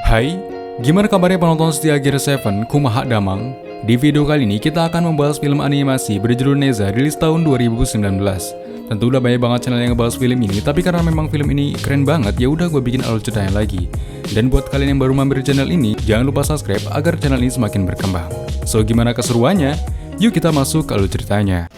Hai, gimana kabarnya penonton setia Gear 7, kumaha damang? Di video kali ini kita akan membahas film animasi berjudul Neza rilis tahun 2019. Tentu udah banyak banget channel yang ngebahas film ini, tapi karena memang film ini keren banget, ya udah gue bikin alur ceritanya lagi. Dan buat kalian yang baru mampir channel ini, jangan lupa subscribe agar channel ini semakin berkembang. So, gimana keseruannya? Yuk kita masuk ke alur ceritanya.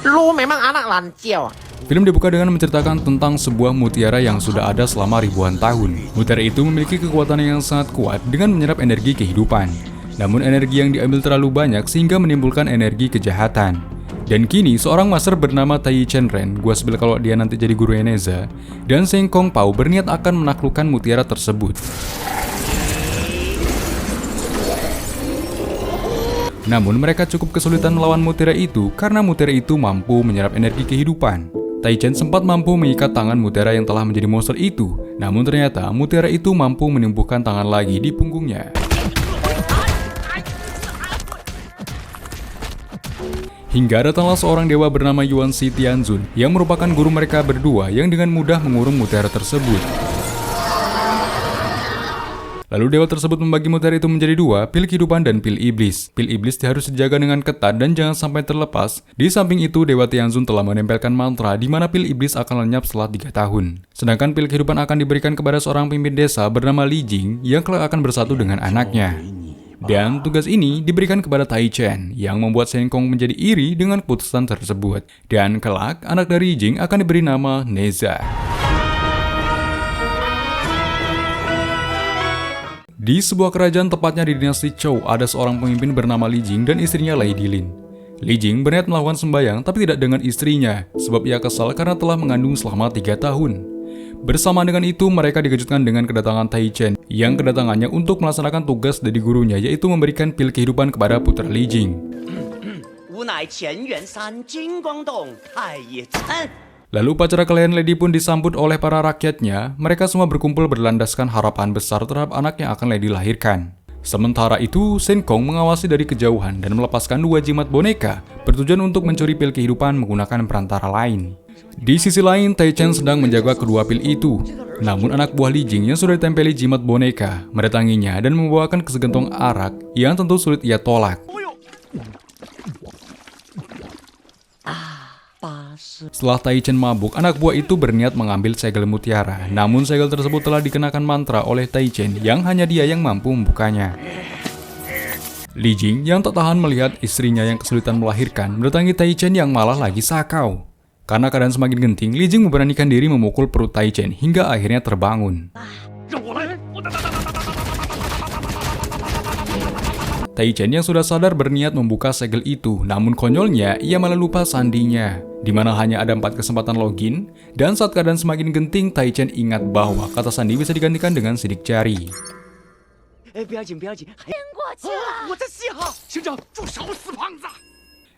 Lu memang anak lancil. Film dibuka dengan menceritakan tentang sebuah mutiara yang sudah ada selama ribuan tahun. Mutiara itu memiliki kekuatan yang sangat kuat dengan menyerap energi kehidupan. Namun energi yang diambil terlalu banyak sehingga menimbulkan energi kejahatan. Dan kini seorang master bernama Tai Chen Ren, gua sebel kalau dia nanti jadi guru Neza, dan Seng Kong Pao berniat akan menaklukkan mutiara tersebut. Namun mereka cukup kesulitan melawan mutiara itu karena mutiara itu mampu menyerap energi kehidupan. Tai Chen sempat mampu mengikat tangan mutiara yang telah menjadi monster itu, namun ternyata mutiara itu mampu menumbuhkan tangan lagi di punggungnya. Hingga datanglah seorang dewa bernama Yuan Shi Tianzun yang merupakan guru mereka berdua yang dengan mudah mengurung mutiara tersebut. Lalu dewa tersebut membagi mutiara itu menjadi dua, pil kehidupan dan pil iblis. Pil iblis harus dijaga dengan ketat dan jangan sampai terlepas. Di samping itu, Dewa Tianzun telah menempelkan mantra di mana pil iblis akan lenyap setelah 3 tahun. Sedangkan pil kehidupan akan diberikan kepada seorang pemimpin desa bernama Li Jing yang kelak akan bersatu dengan anaknya. Dan tugas ini diberikan kepada Tai Chen yang membuat Seng Kong menjadi iri dengan keputusan tersebut. Dan kelak, anak dari Li Jing akan diberi nama Neza. Di sebuah kerajaan tepatnya di dinasti Zhou, ada seorang pemimpin bernama Li Jing dan istrinya Lady Lin. Li Jing berniat melakukan sembahyang tapi tidak dengan istrinya, sebab ia kesal karena telah mengandung selama 3 tahun. Bersama dengan itu, mereka dikejutkan dengan kedatangan Tai Chen, yang kedatangannya untuk melaksanakan tugas dari gurunya, yaitu memberikan pil kehidupan kepada putra Li Jing. Lalu upacara kelahiran Lady pun disambut oleh para rakyatnya. Mereka semua berkumpul berlandaskan harapan besar terhadap anak yang akan Lady lahirkan. Sementara itu, Seng Kong mengawasi dari kejauhan dan melepaskan 2 jimat boneka, bertujuan untuk mencuri pil kehidupan menggunakan perantara lain. Di sisi lain, Tai Chen sedang menjaga kedua pil itu. Namun anak buah Li Jing yang sudah ditempeli jimat boneka, mendatanginya dan membawakan kesegentong arak yang tentu sulit ia tolak. Setelah Tai Chen mabuk, anak buah itu berniat mengambil segel mutiara. Namun segel tersebut telah dikenakan mantra oleh Tai Chen yang hanya dia yang mampu membukanya. Li Jing yang tak tahan melihat istrinya yang kesulitan melahirkan mendatangi Tai Chen yang malah lagi sakau. Karena keadaan semakin genting, Li Jing memberanikan diri memukul perut Tai Chen hingga akhirnya terbangun. Tai Chen yang sudah sadar berniat membuka segel itu, namun konyolnya ia malah lupa sandinya, di mana hanya ada 4 kesempatan login, dan saat keadaan semakin genting, Tai Chen ingat bahwa kata sandi bisa digantikan dengan sidik jari.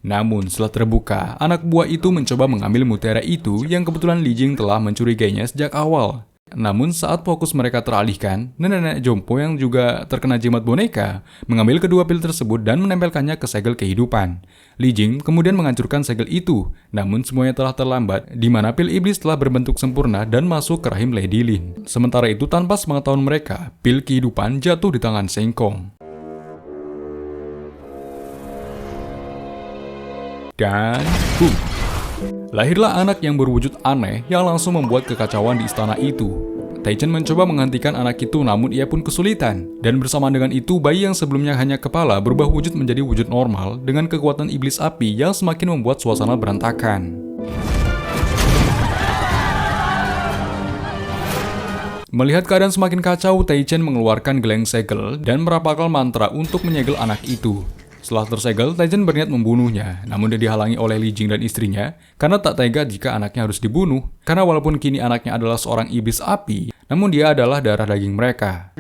Namun setelah terbuka, anak buah itu mencoba mengambil mutiara itu yang kebetulan Li Jing telah mencurigainya sejak awal. Namun saat fokus mereka teralihkan, nenek-nenek jompo yang juga terkena jimat boneka mengambil kedua pil tersebut dan menempelkannya ke segel kehidupan. Li Jing kemudian menghancurkan segel itu, namun semuanya telah terlambat, di mana pil iblis telah berbentuk sempurna dan masuk ke rahim Lady Lin. Sementara itu, tanpa sepengetahuan mereka, pil kehidupan jatuh di tangan Seng Kong. Dan boom! Lahirlah anak yang berwujud aneh yang langsung membuat kekacauan di istana itu. Tai Chen mencoba menghentikan anak itu, namun ia pun kesulitan. Dan bersamaan dengan itu, bayi yang sebelumnya hanya kepala berubah wujud menjadi wujud normal dengan kekuatan iblis api yang semakin membuat suasana berantakan. Melihat keadaan semakin kacau, Tai Chen mengeluarkan geleng segel dan merapalkan mantra untuk menyegel anak itu. Setelah tersegel, Tai Chen berniat membunuhnya, namun dia dihalangi oleh Li Jing dan istrinya karena tak tega jika anaknya harus dibunuh. Karena walaupun kini anaknya adalah seorang iblis api, namun dia adalah darah daging mereka.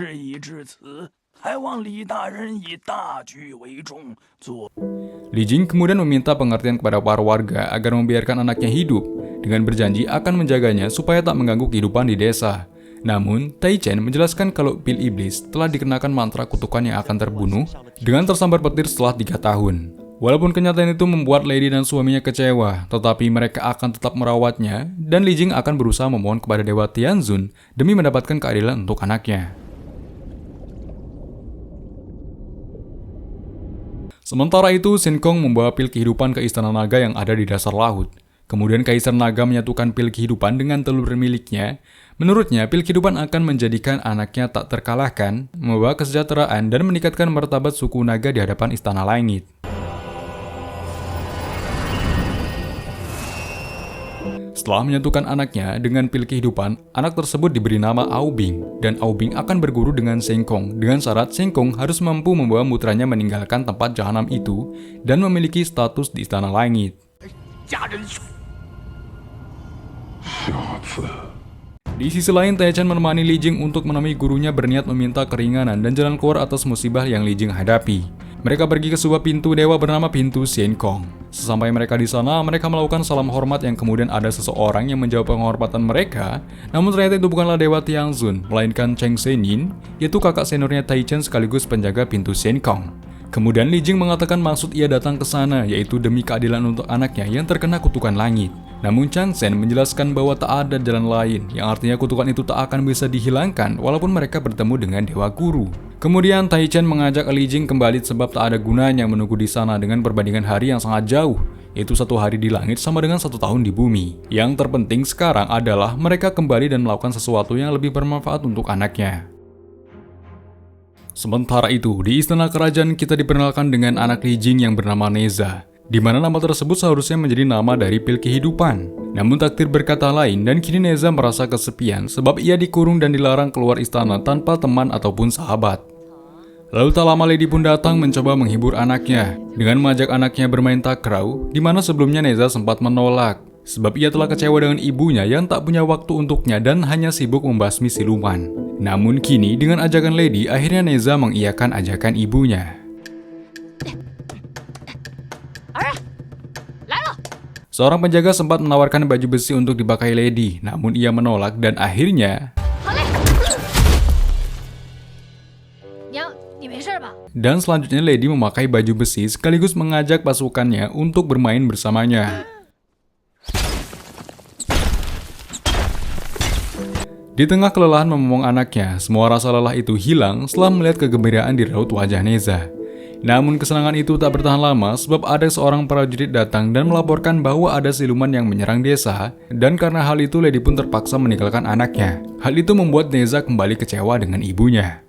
Li Jing kemudian meminta pengertian kepada para warga agar membiarkan anaknya hidup, dengan berjanji akan menjaganya supaya tak mengganggu kehidupan di desa. Namun, Tai Chen menjelaskan kalau pil iblis telah dikenakan mantra kutukan yang akan terbunuh dengan tersambar petir setelah 3 tahun. Walaupun kenyataan itu membuat Lady dan suaminya kecewa, tetapi mereka akan tetap merawatnya, dan Li Jing akan berusaha memohon kepada Dewa Tianzun demi mendapatkan keadilan untuk anaknya. Sementara itu, Shin Kong membawa pil kehidupan ke istana naga yang ada di dasar laut. Kemudian Kaisar Naga menyatukan pil kehidupan dengan telur miliknya. Menurutnya, pil kehidupan akan menjadikan anaknya tak terkalahkan, membawa kesejahteraan, dan meningkatkan martabat suku naga di hadapan istana langit. Setelah menyatukan anaknya dengan pil kehidupan, anak tersebut diberi nama Aobing, dan Aobing akan berguru dengan Shin Kong, dengan syarat Shin Kong harus mampu membawa putranya meninggalkan tempat jahanam itu dan memiliki status di istana langit. Di sisi lain, Taichan menemani Li Jing untuk menemui gurunya berniat meminta keringanan dan jalan keluar atas musibah yang Li Jing hadapi. Mereka pergi ke sebuah pintu dewa bernama pintu Shin Kong. Sesampai mereka di sana, mereka melakukan salam hormat yang kemudian ada seseorang yang menjawab penghormatan mereka. Namun ternyata itu bukanlah Dewa Tianzun, melainkan Cheng Shenin, yaitu kakak seniornya Taichan sekaligus penjaga pintu Shin Kong. Kemudian Li Jing mengatakan maksud ia datang ke sana, yaitu demi keadilan untuk anaknya yang terkena kutukan langit. Namun Chang Sen menjelaskan bahwa tak ada jalan lain, yang artinya kutukan itu tak akan bisa dihilangkan walaupun mereka bertemu dengan Dewa Guru. Kemudian Taichan mengajak Li Jing kembali sebab tak ada gunanya menunggu di sana dengan perbandingan hari yang sangat jauh, yaitu 1 hari di langit sama dengan 1 tahun di bumi. Yang terpenting sekarang adalah mereka kembali dan melakukan sesuatu yang lebih bermanfaat untuk anaknya. Sementara itu, di istana kerajaan kita diperkenalkan dengan anak Li Jing yang bernama Neza, di mana nama tersebut seharusnya menjadi nama dari pil kehidupan. Namun takdir berkata lain, dan kini Neza merasa kesepian sebab ia dikurung dan dilarang keluar istana tanpa teman ataupun sahabat. Lalu tak lama Lady pun datang mencoba menghibur anaknya dengan mengajak anaknya bermain takraw, di mana sebelumnya Neza sempat menolak sebab ia telah kecewa dengan ibunya yang tak punya waktu untuknya dan hanya sibuk membasmi siluman. Namun kini dengan ajakan Lady, akhirnya Neza mengiyakan ajakan ibunya. Seorang penjaga sempat menawarkan baju besi untuk dipakai Lady, namun ia menolak dan akhirnya dan selanjutnya Lady memakai baju besi sekaligus mengajak pasukannya untuk bermain bersamanya. Di tengah kelelahan memomong anaknya, semua rasa lelah itu hilang setelah melihat kegembiraan di raut wajah Neza. Namun kesenangan itu tak bertahan lama sebab ada seorang prajurit datang dan melaporkan bahwa ada siluman yang menyerang desa, dan karena hal itu Lady pun terpaksa meninggalkan anaknya. Hal itu membuat Neza kembali kecewa dengan ibunya.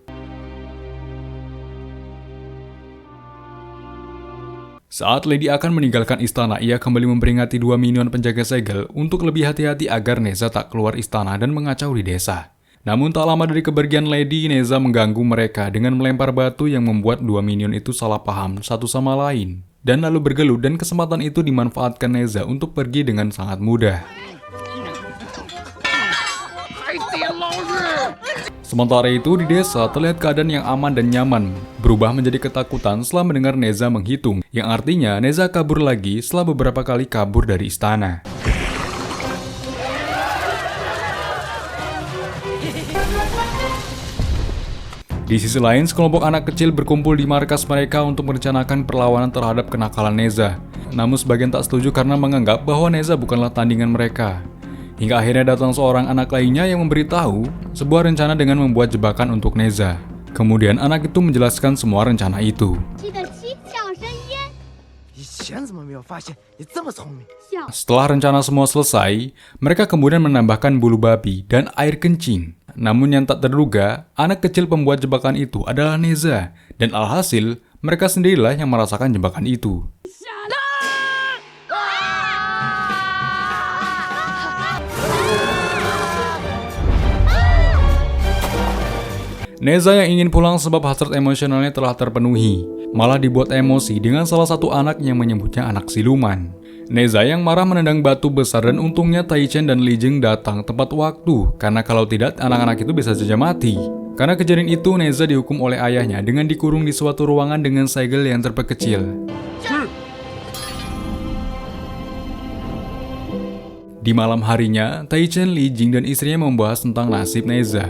Saat Lady akan meninggalkan istana, ia kembali memperingati 2 minion penjaga segel untuk lebih hati-hati agar Neza tak keluar istana dan mengacau di desa. Namun tak lama dari kepergian Lady, Neza mengganggu mereka dengan melempar batu yang membuat 2 minion itu salah paham satu sama lain, dan lalu bergelut, dan kesempatan itu dimanfaatkan Neza untuk pergi dengan sangat mudah. Sementara itu di desa terlihat keadaan yang aman dan nyaman berubah menjadi ketakutan setelah mendengar Neza menghitung, yang artinya Neza kabur lagi setelah beberapa kali kabur dari istana. Di sisi lain, sekelompok anak kecil berkumpul di markas mereka untuk merencanakan perlawanan terhadap kenakalan Neza. Namun sebagian tak setuju karena menganggap bahwa Neza bukanlah tandingan mereka. Hingga akhirnya datang seorang anak lainnya yang memberitahu sebuah rencana dengan membuat jebakan untuk Neza. Kemudian anak itu menjelaskan semua rencana itu. Setelah rencana semua selesai, mereka kemudian menambahkan bulu babi dan air kencing. Namun yang tak terduga, anak kecil pembuat jebakan itu adalah Neza, dan alhasil mereka sendirilah yang merasakan jebakan itu. Neza yang ingin pulang sebab hasrat emosionalnya telah terpenuhi, malah dibuat emosi dengan salah satu anak yang menyebutnya anak siluman. Neza yang marah menendang batu besar, dan untungnya Taichan dan Li Jing datang tepat waktu, karena kalau tidak anak-anak itu bisa saja mati. Karena kejadian itu, Neza dihukum oleh ayahnya dengan dikurung di suatu ruangan dengan segel yang terperkecil. Di malam harinya, Taichen, Li Jing, dan istrinya membahas tentang nasib Neza.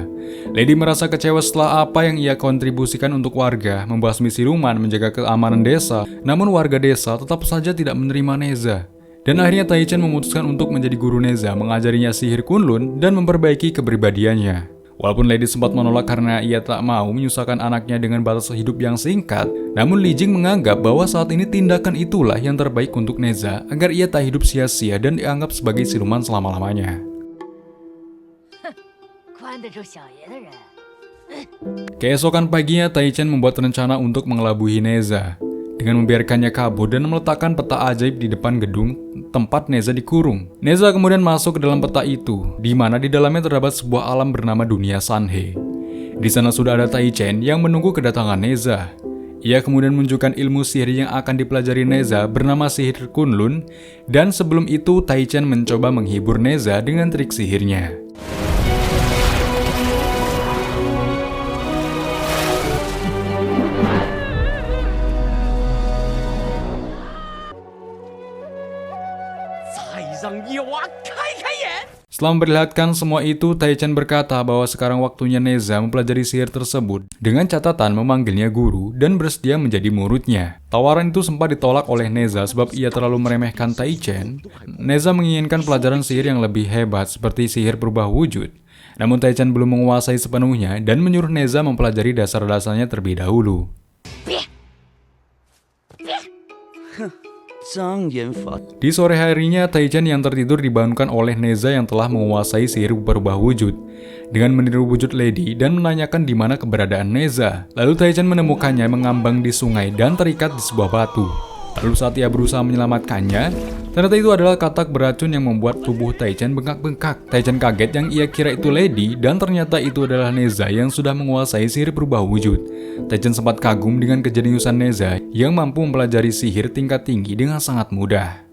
Lady merasa kecewa setelah apa yang ia kontribusikan untuk warga, membasmi siluman, menjaga keamanan desa. Namun warga desa tetap saja tidak menerima Neza. Dan akhirnya Taichen memutuskan untuk menjadi guru Neza, mengajarinya sihir Kunlun dan memperbaiki kepribadiannya. Walaupun Lady sempat menolak karena ia tak mau menyusahkan anaknya dengan batas hidup yang singkat, namun Li Jing menganggap bahwa saat ini tindakan itulah yang terbaik untuk Neza agar ia tak hidup sia-sia dan dianggap sebagai siluman selama-lamanya. Keesokan paginya, Taichen membuat rencana untuk mengelabuhi Neza dengan membiarkannya kabur dan meletakkan peta ajaib di depan gedung tempat Neza dikurung. Neza kemudian masuk ke dalam peta itu, di mana di dalamnya terdapat sebuah alam bernama dunia Sanhe. Di sana sudah ada Taichen yang menunggu kedatangan Neza. Ia kemudian menunjukkan ilmu sihir yang akan dipelajari Neza bernama sihir Kunlun, dan sebelum itu Taichen mencoba menghibur Neza dengan trik sihirnya. Setelah memperlihatkan semua itu, Taichen berkata bahwa sekarang waktunya Neza mempelajari sihir tersebut dengan catatan memanggilnya guru dan bersedia menjadi muridnya. Tawaran itu sempat ditolak oleh Neza sebab ia terlalu meremehkan Taichen. Neza menginginkan pelajaran sihir yang lebih hebat seperti sihir berubah wujud. Namun Taichen belum menguasai sepenuhnya dan menyuruh Neza mempelajari dasar-dasarnya terlebih dahulu. Di sore harinya, Taichen yang tertidur dibangunkan oleh Neza yang telah menguasai sihir berubah wujud dengan meniru wujud Lady dan menanyakan di mana keberadaan Neza. Lalu Taichen menemukannya mengambang di sungai dan terikat di sebuah batu. Lalu saat ia berusaha menyelamatkannya, ternyata itu adalah katak beracun yang membuat tubuh Taichen bengkak-bengkak. Taichen kaget yang ia kira itu Lady dan ternyata itu adalah Neza yang sudah menguasai sihir berubah wujud. Taichen sempat kagum dengan kejeniusan Neza yang mampu mempelajari sihir tingkat tinggi dengan sangat mudah.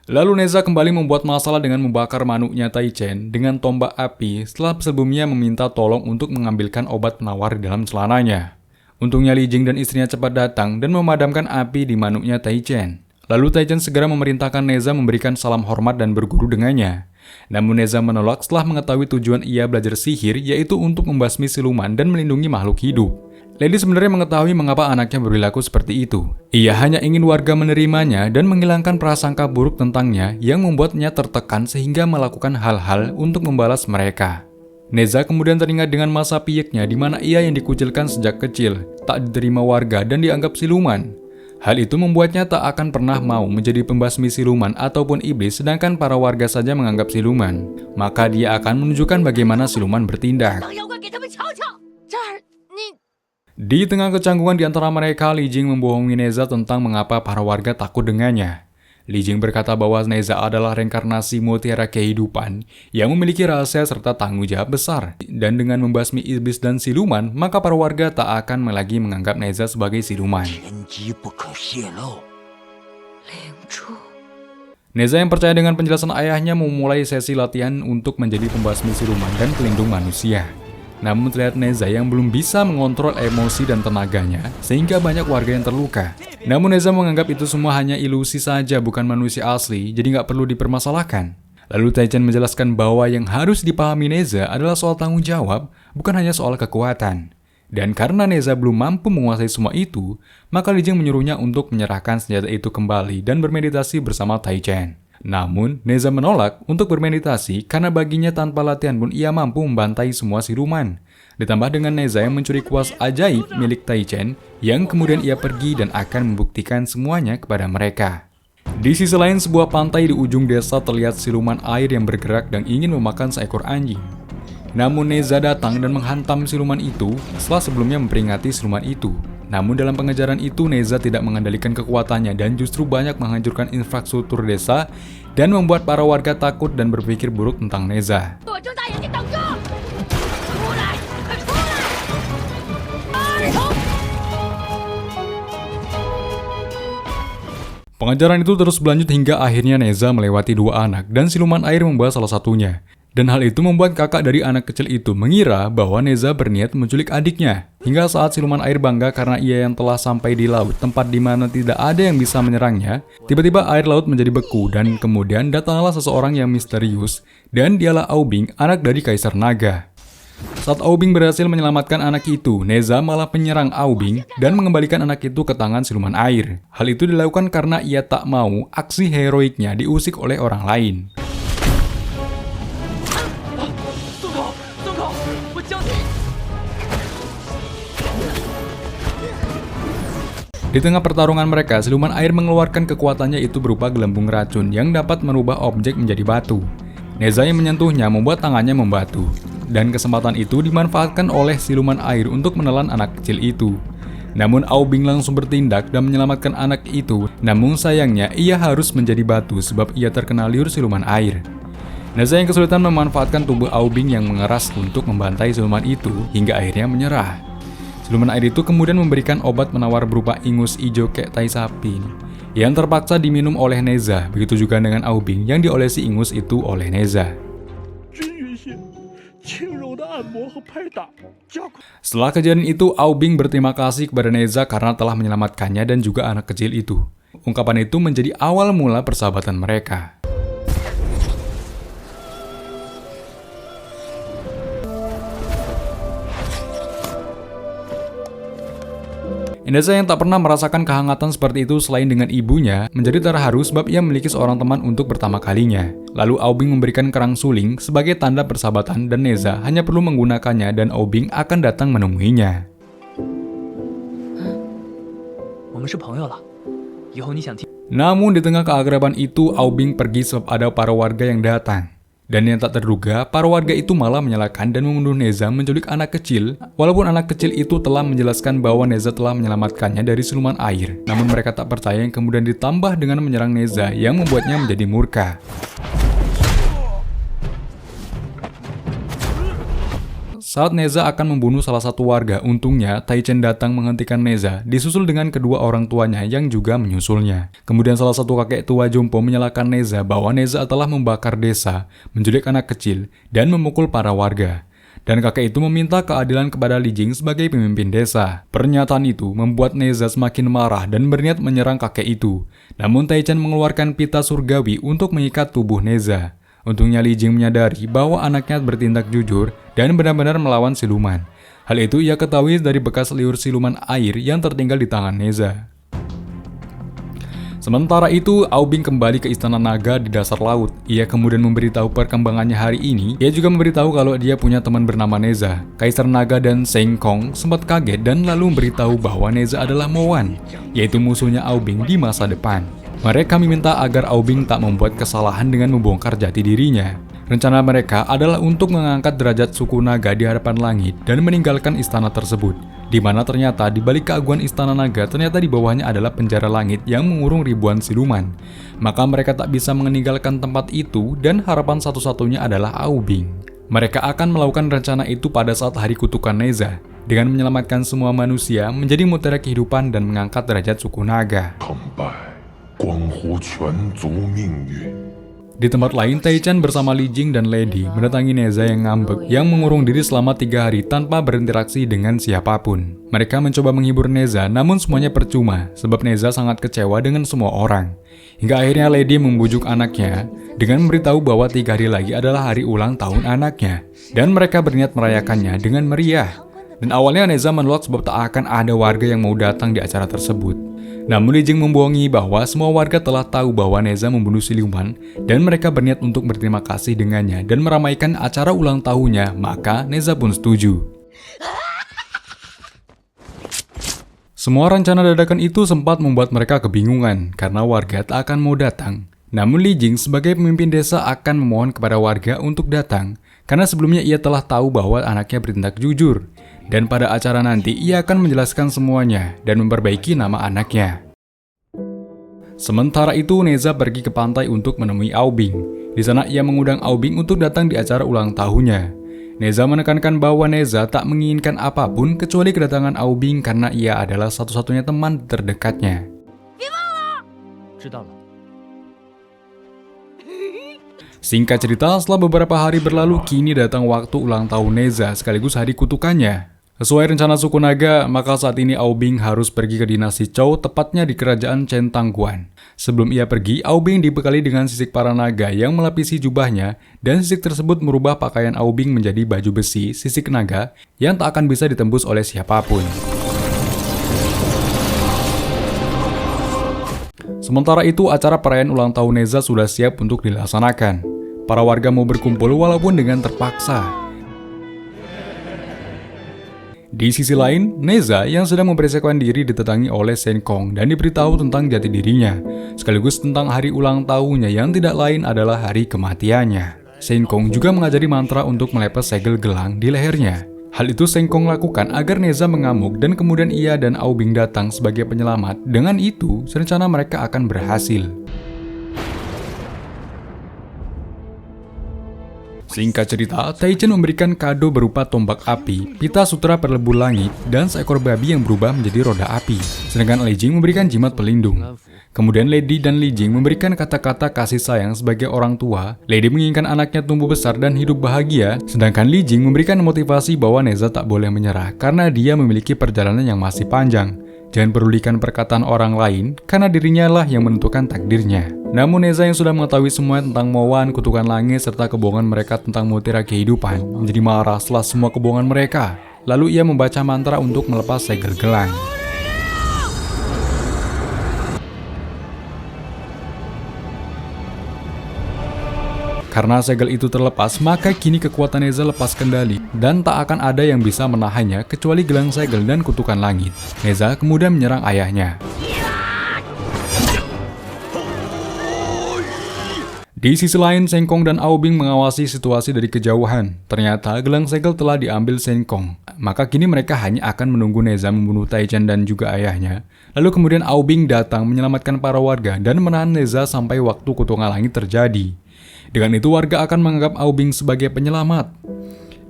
Lalu Neza kembali membuat masalah dengan membakar manuknya Taichen dengan tombak api setelah sebelumnya meminta tolong untuk mengambilkan obat penawar di dalam celananya. Untungnya Li Jing dan istrinya cepat datang dan memadamkan api di manuknya Taichen. Lalu Taichen segera memerintahkan Neza memberikan salam hormat dan berguru dengannya. Namun Neza menolak setelah mengetahui tujuan ia belajar sihir, yaitu untuk membasmi siluman dan melindungi makhluk hidup. Lady sebenarnya mengetahui mengapa anaknya berperilaku seperti itu. Ia hanya ingin warga menerimanya dan menghilangkan prasangka buruk tentangnya yang membuatnya tertekan sehingga melakukan hal-hal untuk membalas mereka. Neza kemudian teringat dengan masa piyeknya di mana ia yang dikucilkan sejak kecil, tak diterima warga dan dianggap siluman. Hal itu membuatnya tak akan pernah mau menjadi pembasmi siluman ataupun iblis sedangkan para warga saja menganggap siluman. Maka dia akan menunjukkan bagaimana siluman bertindak. Di tengah kecanggungan di antara mereka, Li Jing membohongi Neza tentang mengapa para warga takut dengannya. Li Jing berkata bahwa Neza adalah reinkarnasi mutiara kehidupan yang memiliki rahasia serta tanggung jawab besar. Dan dengan membasmi iblis dan siluman, maka para warga tak akan lagi menganggap Neza sebagai siluman. Neza yang percaya dengan penjelasan ayahnya memulai sesi latihan untuk menjadi pembasmi siluman dan pelindung manusia. Namun terlihat Neza yang belum bisa mengontrol emosi dan tenaganya, sehingga banyak warga yang terluka. Namun Neza menganggap itu semua hanya ilusi saja, bukan manusia asli, jadi nggak perlu dipermasalahkan. Lalu Taichen menjelaskan bahwa yang harus dipahami Neza adalah soal tanggung jawab, bukan hanya soal kekuatan. Dan karena Neza belum mampu menguasai semua itu, maka Li Jing menyuruhnya untuk menyerahkan senjata itu kembali dan bermeditasi bersama Taichen. Namun, Neza menolak untuk bermeditasi karena baginya tanpa latihan pun ia mampu membantai semua siluman. Ditambah dengan Neza yang mencuri kuas ajaib milik Taichen yang kemudian ia pergi dan akan membuktikan semuanya kepada mereka. Di sisi lain, sebuah pantai di ujung desa terlihat siluman air yang bergerak dan ingin memakan seekor anjing. Namun Neza datang dan menghantam siluman itu setelah sebelumnya memperingati siluman itu. Namun dalam pengejaran itu Neza tidak mengendalikan kekuatannya dan justru banyak menghancurkan infrastruktur desa dan membuat para warga takut dan berpikir buruk tentang Neza. Pengejaran itu terus berlanjut hingga akhirnya Neza melewati dua anak dan siluman air membawa salah satunya. Dan hal itu membuat kakak dari anak kecil itu mengira bahwa Neza berniat menculik adiknya. Hingga saat siluman air bangga karena ia yang telah sampai di laut, tempat di mana tidak ada yang bisa menyerangnya, tiba-tiba air laut menjadi beku dan kemudian datanglah seseorang yang misterius, dan dialah Aubing, anak dari Kaisar Naga. Saat Aubing berhasil menyelamatkan anak itu, Neza malah menyerang Aubing dan mengembalikan anak itu ke tangan siluman air. Hal itu dilakukan karena ia tak mau aksi heroiknya diusik oleh orang lain. Di tengah pertarungan mereka, siluman air mengeluarkan kekuatannya itu berupa gelembung racun yang dapat merubah objek menjadi batu. Neza yang menyentuhnya membuat tangannya membatu. Dan kesempatan itu dimanfaatkan oleh siluman air untuk menelan anak kecil itu. Namun Aubing langsung bertindak dan menyelamatkan anak itu. Namun sayangnya ia harus menjadi batu sebab ia terkena liur siluman air. Neza yang kesulitan memanfaatkan tubuh Aubing yang mengeras untuk membantai siluman itu hingga akhirnya menyerah. Siluman air itu kemudian memberikan obat penawar berupa ingus ijo kek tai sapi yang terpaksa diminum oleh Neza. Begitu juga dengan Aubing yang diolesi ingus itu oleh Neza. Setelah kejadian itu, Aubing berterima kasih kepada Neza karena telah menyelamatkannya dan juga anak kecil itu. Ungkapan itu menjadi awal mula persahabatan mereka. Neza yang tak pernah merasakan kehangatan seperti itu selain dengan ibunya, menjadi terharu sebab ia memiliki seorang teman untuk pertama kalinya. Lalu Aubing memberikan kerang suling sebagai tanda persahabatan dan Neza hanya perlu menggunakannya dan Aubing akan datang menemuinya. Namun di tengah keakraban itu, Aubing pergi sebab ada para warga yang datang. Dan yang tak terduga, para warga itu malah menyalahkan dan menuduh Neza menculik anak kecil, walaupun anak kecil itu telah menjelaskan bahwa Neza telah menyelamatkannya dari siluman air. Namun mereka tak percaya yang kemudian ditambah dengan menyerang Neza yang membuatnya menjadi murka. Saat Neza akan membunuh salah satu warga, untungnya Taichen datang menghentikan Neza, disusul dengan kedua orang tuanya yang juga menyusulnya. Kemudian salah satu kakek tua jompo menyalahkan Neza bahwa Neza telah membakar desa, menculik anak kecil, dan memukul para warga. Dan kakek itu meminta keadilan kepada Li Jing sebagai pemimpin desa. Pernyataan itu membuat Neza semakin marah dan berniat menyerang kakek itu. Namun Taichen mengeluarkan pita surgawi untuk mengikat tubuh Neza. Untungnya Li Jing menyadari bahwa anaknya bertindak jujur dan benar-benar melawan siluman. Hal itu ia ketahui dari bekas liur siluman air yang tertinggal di tangan Neza. Sementara itu, Aubing kembali ke Istana Naga di dasar laut. Ia kemudian memberitahu perkembangannya hari ini. Ia juga memberitahu kalau dia punya teman bernama Neza. Kaisar Naga dan Seng Kong sempat kaget dan lalu memberitahu bahwa Neza adalah Moan, yaitu musuhnya Aubing di masa depan. Mereka meminta agar Aubing tak membuat kesalahan dengan membongkar jati dirinya. Rencana mereka adalah untuk mengangkat derajat suku naga di hadapan langit dan meninggalkan istana tersebut, di mana ternyata di balik keagungan istana naga ternyata di bawahnya adalah penjara langit yang mengurung ribuan siluman. Maka mereka tak bisa meninggalkan tempat itu dan harapan satu-satunya adalah Aubing. Mereka akan melakukan rencana itu pada saat hari kutukan Neza, dengan menyelamatkan semua manusia menjadi mutiara kehidupan dan mengangkat derajat suku naga. Di tempat lain, Taichen bersama Li Jing dan Lady mendatangi Neza yang ngambek yang mengurung diri selama 3 hari tanpa berinteraksi dengan siapapun. Mereka mencoba menghibur Neza, namun semuanya percuma sebab Neza sangat kecewa dengan semua orang. Hingga akhirnya Lady membujuk anaknya dengan memberitahu bahwa 3 hari lagi adalah hari ulang tahun anaknya dan mereka berniat merayakannya dengan meriah. Dan awalnya Neza menolak sebab tak akan ada warga yang mau datang di acara tersebut. Namun Li Jing membohongi bahwa semua warga telah tahu bahwa Neza membunuh siluman dan mereka berniat untuk berterima kasih dengannya dan meramaikan acara ulang tahunnya, maka Neza pun setuju. Semua rencana dadakan itu sempat membuat mereka kebingungan karena warga tak akan mau datang. Namun Li Jing sebagai pemimpin desa akan memohon kepada warga untuk datang karena sebelumnya ia telah tahu bahwa anaknya bertindak jujur. Dan pada acara nanti ia akan menjelaskan semuanya dan memperbaiki nama anaknya. Sementara itu Neza pergi ke pantai untuk menemui Aubing. Di sana ia mengundang Aubing untuk datang di acara ulang tahunnya. Neza menekankan bahwa Neza tak menginginkan apapun kecuali kedatangan Aubing karena ia adalah satu-satunya teman terdekatnya. Singkat cerita, setelah beberapa hari berlalu, kini datang waktu ulang tahun Neza sekaligus hari kutukannya. Sesuai rencana suku naga, maka saat ini Aubing harus pergi ke dinasti Chou, tepatnya di kerajaan Chen Tangguan. Sebelum ia pergi, Aubing dibekali dengan sisik para naga yang melapisi jubahnya, dan sisik tersebut merubah pakaian Aubing menjadi baju besi sisik naga yang tak akan bisa ditembus oleh siapapun. Sementara itu, acara perayaan ulang tahun Neza sudah siap untuk dilaksanakan. Para warga mau berkumpul walaupun dengan terpaksa. Di sisi lain, Neza yang sedang mempersiapkan diri didatangi oleh Shen Kong dan diberitahu tentang jati dirinya, sekaligus tentang hari ulang tahunnya yang tidak lain adalah hari kematiannya. Shen Kong juga mengajari mantra untuk melepas segel gelang di lehernya. Hal itu Shen Kong lakukan agar Neza mengamuk dan kemudian ia dan Aubing datang sebagai penyelamat. Dengan itu, rencana mereka akan berhasil. Singkat cerita, Tai Chen memberikan kado berupa tombak api, pita sutra perlebur langit, dan seekor babi yang berubah menjadi roda api. Sedangkan Li Jing memberikan jimat pelindung. Kemudian Lady dan Li Jing memberikan kata-kata kasih sayang sebagai orang tua. Lady menginginkan anaknya tumbuh besar dan hidup bahagia, sedangkan Li Jing memberikan motivasi bahwa Neza tak boleh menyerah karena dia memiliki perjalanan yang masih panjang. Jangan pedulikan perkataan orang lain, karena dirinya lah yang menentukan takdirnya. Namun Neza yang sudah mengetahui semua tentang Moan, kutukan langit, serta kebohongan mereka tentang mutiara kehidupan, menjadi marah setelah semua kebohongan mereka. Lalu ia membaca mantra untuk melepas segel gelang. Karena segel itu terlepas, maka kini kekuatan Neza lepas kendali dan tak akan ada yang bisa menahannya kecuali gelang segel dan kutukan langit. Neza kemudian menyerang ayahnya. Di sisi lain, Shen Kong dan Aubing mengawasi situasi dari kejauhan. Ternyata gelang segel telah diambil Shen Kong. Maka kini mereka hanya akan menunggu Neza membunuh Tai Chen dan juga ayahnya. Lalu kemudian Aubing datang menyelamatkan para warga dan menahan Neza sampai waktu kutukan langit terjadi. Dengan itu warga akan menganggap Aubing sebagai penyelamat.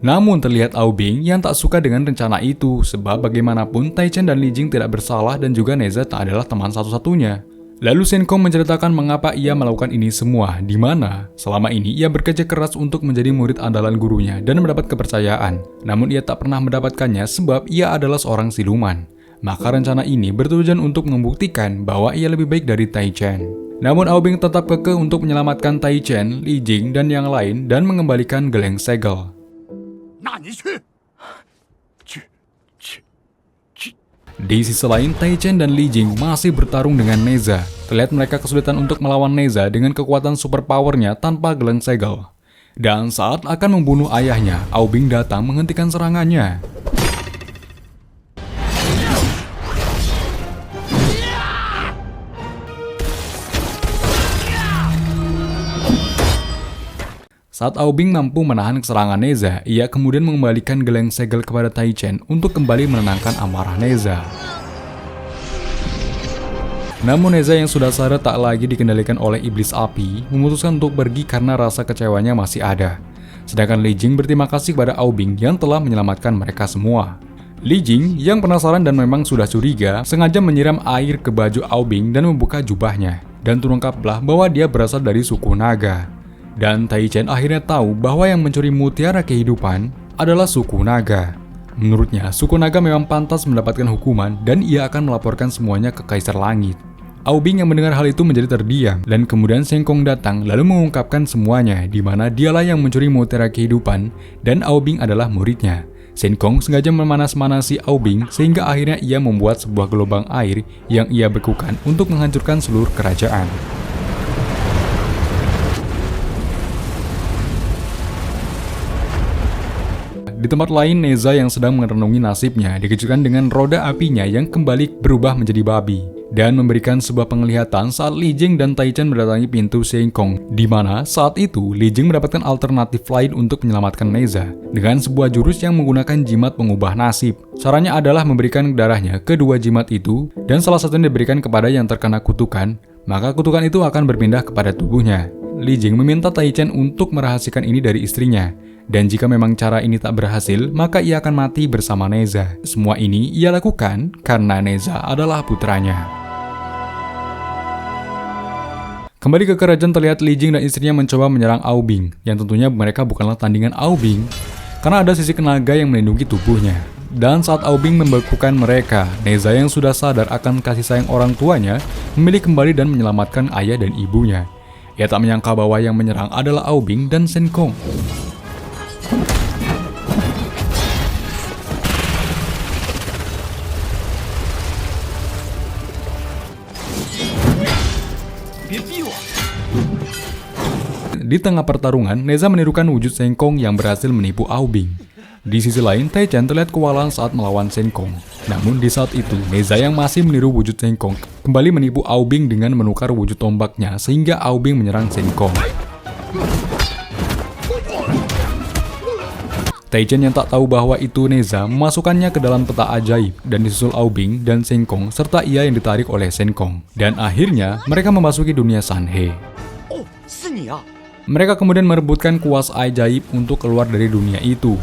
Namun terlihat Aubing yang tak suka dengan rencana itu, sebab bagaimanapun Tai Chen dan Li Jing tidak bersalah dan juga Neza tak adalah teman satu-satunya. Lalu Shen Kong menceritakan mengapa ia melakukan ini semua, di mana selama ini ia bekerja keras untuk menjadi murid andalan gurunya dan mendapat kepercayaan. Namun ia tak pernah mendapatkannya sebab ia adalah seorang siluman. Maka rencana ini bertujuan untuk membuktikan bahwa ia lebih baik dari Tai Chen. Namun Aubing tetap kekeh untuk menyelamatkan Tai Chen, Li Jing, dan yang lain dan mengembalikan geleng segel. Di sisi lain, Tai Chen dan Li Jing masih bertarung dengan Neza. Terlihat mereka kesulitan untuk melawan Neza dengan kekuatan superpowernya tanpa geleng segel. Dan saat akan membunuh ayahnya, Aubing datang menghentikan serangannya. Saat Aubing mampu menahan serangan Neza, ia kemudian mengembalikan geleng segel kepada Tai Chen untuk kembali menenangkan amarah Neza. Namun Neza yang sudah sadar tak lagi dikendalikan oleh iblis api, memutuskan untuk pergi karena rasa kecewanya masih ada. Sedangkan Li Jing berterima kasih kepada Aubing yang telah menyelamatkan mereka semua. Li Jing yang penasaran dan memang sudah curiga, sengaja menyiram air ke baju Aubing dan membuka jubahnya. Dan terungkaplah bahwa dia berasal dari suku naga. Dan Tai Chen akhirnya tahu bahwa yang mencuri mutiara kehidupan adalah suku naga. Menurutnya, suku naga memang pantas mendapatkan hukuman dan ia akan melaporkan semuanya ke Kaisar Langit. Aubing yang mendengar hal itu menjadi terdiam dan kemudian Shen Kong datang lalu mengungkapkan semuanya di mana dialah yang mencuri mutiara kehidupan dan Aubing adalah muridnya. Shen Kong sengaja memanas-manasi Aubing sehingga akhirnya ia membuat sebuah gelombang air yang ia bekukan untuk menghancurkan seluruh kerajaan. Di tempat lain, Neza yang sedang merenungi nasibnya dikejutkan dengan roda apinya yang kembali berubah menjadi babi dan memberikan sebuah penglihatan saat Li Jing dan Tai Chen mendatangi pintu Shen Kong, di mana saat itu Li Jing mendapatkan alternatif lain untuk menyelamatkan Neza dengan sebuah jurus yang menggunakan jimat pengubah nasib. Caranya adalah memberikan darahnya ke dua jimat itu dan salah satunya diberikan kepada yang terkena kutukan, maka kutukan itu akan berpindah kepada tubuhnya. Li Jing meminta Tai Chen untuk merahasiakan ini dari istrinya. Dan jika memang cara ini tak berhasil, maka ia akan mati bersama Neza. Semua ini ia lakukan karena Neza adalah putranya. Kembali ke kerajaan, terlihat Li Jing dan istrinya mencoba menyerang Aobing, yang tentunya mereka bukanlah tandingan Aobing, karena ada sisi naga yang melindungi tubuhnya. Dan saat Aobing membekukan mereka, Neza yang sudah sadar akan kasih sayang orang tuanya, memilih kembali dan menyelamatkan ayah dan ibunya. Ia tak menyangka bahwa yang menyerang adalah Aobing dan Shen Kong. Di tengah pertarungan, Neza menirukan wujud Shen Kong yang berhasil menipu Aobing. Di sisi lain, Tai Chen terlihat kewalahan saat melawan Shen Kong. Namun di saat itu, Neza yang masih meniru wujud Shen Kong kembali menipu Aobing dengan menukar wujud tombaknya sehingga Aobing menyerang Shen Kong. Tai Chen yang tak tahu bahwa itu Neza memasukkannya ke dalam peta ajaib dan disusul Aobing dan Shen Kong serta ia yang ditarik oleh Shen Kong. Dan akhirnya mereka memasuki dunia Sanhe. Mereka kemudian merebutkan kuas ajaib untuk keluar dari dunia itu.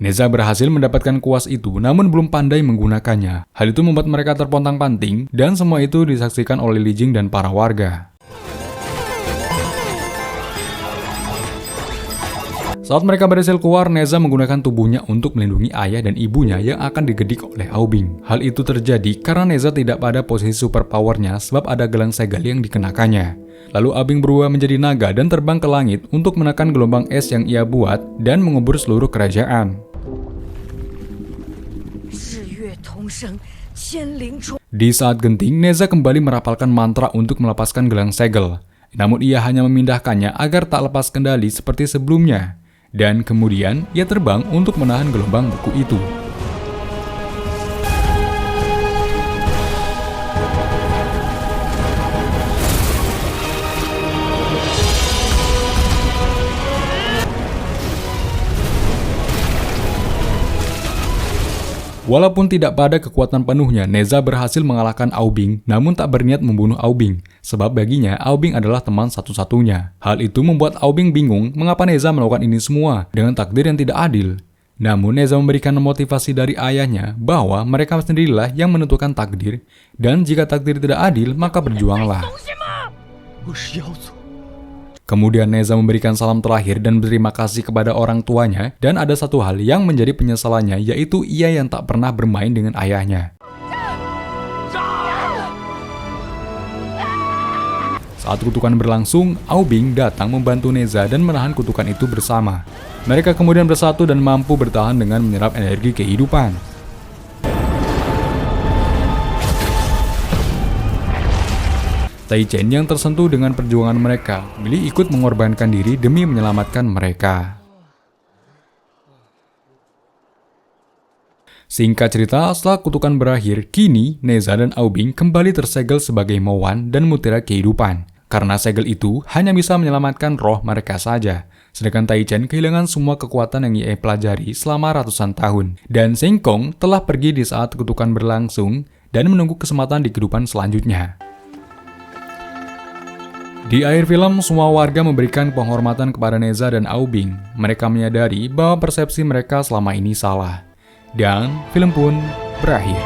Neza berhasil mendapatkan kuas itu namun belum pandai menggunakannya. Hal itu membuat mereka terpontang-panting dan semua itu disaksikan oleh Li Jing dan para warga. Saat mereka berhasil keluar, Neza menggunakan tubuhnya untuk melindungi ayah dan ibunya yang akan digedik oleh Aobing. Hal itu terjadi karena Neza tidak pada posisi superpowernya sebab ada gelang segel yang dikenakannya. Lalu Aobing berubah menjadi naga dan terbang ke langit untuk menekan gelombang es yang ia buat dan mengubur seluruh kerajaan. Di saat genting, Neza kembali merapalkan mantra untuk melepaskan gelang segel. Namun ia hanya memindahkannya agar tak lepas kendali seperti sebelumnya. Dan kemudian ia terbang untuk menahan gelombang beku itu. Walaupun tidak pada kekuatan penuhnya, Neza berhasil mengalahkan Aobing, namun tak berniat membunuh Aobing, sebab baginya Aobing adalah teman satu-satunya. Hal itu membuat Aobing bingung mengapa Neza melakukan ini semua dengan takdir yang tidak adil. Namun Neza memberikan motivasi dari ayahnya bahwa mereka sendirilah yang menentukan takdir, dan jika takdir tidak adil, maka berjuanglah. Kemudian Neza memberikan salam terakhir dan berterima kasih kepada orang tuanya, dan ada satu hal yang menjadi penyesalannya, yaitu ia yang tak pernah bermain dengan ayahnya. Saat kutukan berlangsung, Aobing datang membantu Neza dan menahan kutukan itu bersama. Mereka kemudian bersatu dan mampu bertahan dengan menyerap energi kehidupan. Tai Chen yang tersentuh dengan perjuangan mereka, memilih ikut mengorbankan diri demi menyelamatkan mereka. Singkat cerita, setelah kutukan berakhir, kini Neza dan Aobing kembali tersegel sebagai Moan dan mutiara kehidupan. Karena segel itu hanya bisa menyelamatkan roh mereka saja. Sedangkan Tai Chen kehilangan semua kekuatan yang ia pelajari selama ratusan tahun. Dan Shen Kong telah pergi di saat kutukan berlangsung dan menunggu kesempatan di kehidupan selanjutnya. Di akhir film, semua warga memberikan penghormatan kepada Neza dan Aobing. Mereka menyadari bahwa persepsi mereka selama ini salah. Dan film pun berakhir.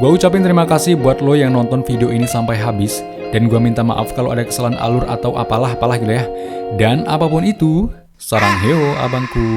Gua ucapin terima kasih buat lo yang nonton video ini sampai habis. Dan gua minta maaf kalau ada kesalahan alur atau apalah gitu ya. Dan apapun itu, sarang heo abangku.